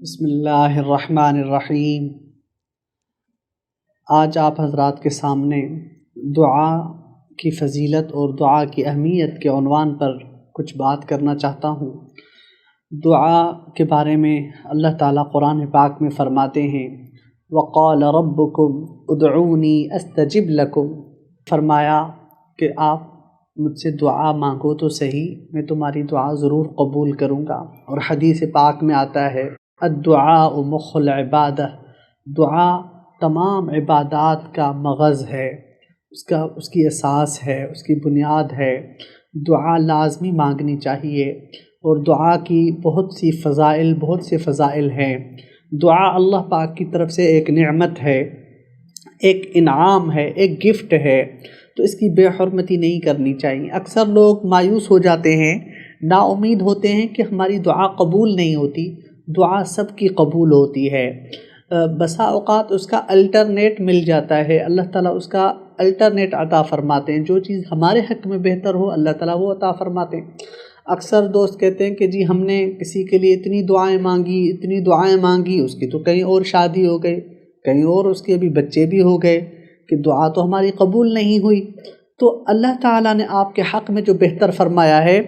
بسم اللہ الرحمن الرحیم۔ آج آپ حضرات کے سامنے دعا کی فضیلت اور دعا کی اہمیت کے عنوان پر کچھ بات کرنا چاہتا ہوں۔ دعا کے بارے میں اللہ تعالیٰ قرآن پاک میں فرماتے ہیں وَقَالَ رَبُّكُمْ اُدْعُونِي أَسْتَجِبْ لَكُمْ، فرمایا کہ آپ مجھ سے دعا مانگو تو صحیح، میں تمہاری دعا ضرور قبول کروں گا۔ اور حدیث پاک میں آتا ہے الدعاء مخ العبادہ، دعا تمام عبادات کا مغز ہے، اس کی اساس ہے، اس کی بنیاد ہے۔ دعا لازمی مانگنی چاہیے، اور دعا کی بہت سے فضائل ہیں۔ دعا اللہ پاک کی طرف سے ایک نعمت ہے، ایک انعام ہے، ایک گفٹ ہے، تو اس کی بے حرمتی نہیں کرنی چاہیے۔ اکثر لوگ مایوس ہو جاتے ہیں، نا امید ہوتے ہیں کہ ہماری دعا قبول نہیں ہوتی۔ دعا سب کی قبول ہوتی ہے، بسا اوقات اس کا الٹرنیٹ مل جاتا ہے، اللہ تعالیٰ اس کا الٹرنیٹ عطا فرماتے ہیں۔ جو چیز ہمارے حق میں بہتر ہو اللہ تعالیٰ وہ عطا فرماتے ہیں۔ اکثر دوست کہتے ہیں کہ جی ہم نے کسی کے لیے اتنی دعائیں مانگی، اس کی تو کہیں اور شادی ہو گئی، کہیں اور اس کے ابھی بچے بھی ہو گئے، کہ دعا تو ہماری قبول نہیں ہوئی۔ تو اللہ تعالیٰ نے آپ کے حق میں جو بہتر فرمایا ہے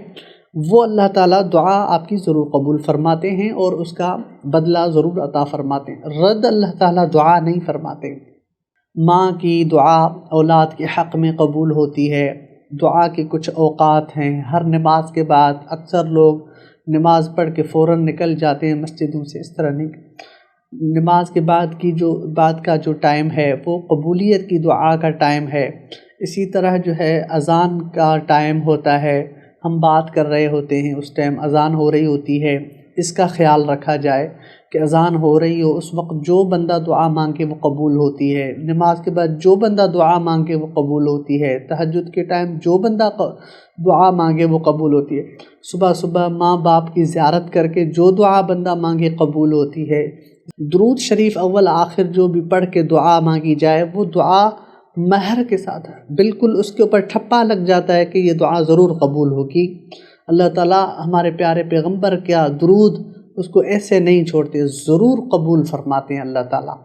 وہ اللہ تعالیٰ دعا آپ کی ضرور قبول فرماتے ہیں، اور اس کا بدلہ ضرور عطا فرماتے ہیں۔ رد اللہ تعالیٰ دعا نہیں فرماتے۔ ماں کی دعا اولاد کے حق میں قبول ہوتی ہے۔ دعا کے کچھ اوقات ہیں، ہر نماز کے بعد اکثر لوگ نماز پڑھ کے فوراً نکل جاتے ہیں مسجدوں سے، اس طرح نہیں۔ نماز کے بعد کا جو ٹائم ہے وہ قبولیت کی دعا کا ٹائم ہے۔ اسی طرح جو ہے اذان کا ٹائم ہوتا ہے، ہم بات کر رہے ہوتے ہیں، اس ٹائم اذان ہو رہی ہوتی ہے۔ اس کا خیال رکھا جائے کہ اذان ہو رہی ہو، اس وقت جو بندہ دعا مانگے وہ قبول ہوتی ہے۔ نماز کے بعد جو بندہ دعا مانگے وہ قبول ہوتی ہے۔ تہجد کے ٹائم جو بندہ دعا مانگے وہ قبول ہوتی ہے۔ صبح ماں باپ کی زیارت کر کے جو دعا بندہ مانگے قبول ہوتی ہے۔ درود شریف اول آخر جو بھی پڑھ کے دعا مانگی جائے وہ دعا مہر کے ساتھ بالکل اس کے اوپر ٹھپا لگ جاتا ہے کہ یہ دعا ضرور قبول ہوگی۔ اللہ تعالیٰ ہمارے پیارے پیغمبر کیا درود اس کو ایسے نہیں چھوڑتے، ضرور قبول فرماتے ہیں اللہ تعالیٰ۔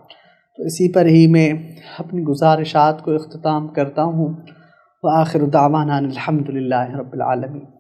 تو اسی پر ہی میں اپنی گزارشات کو اختتام کرتا ہوں۔ وآخر دعوانا الحمدللہ رب العالمین۔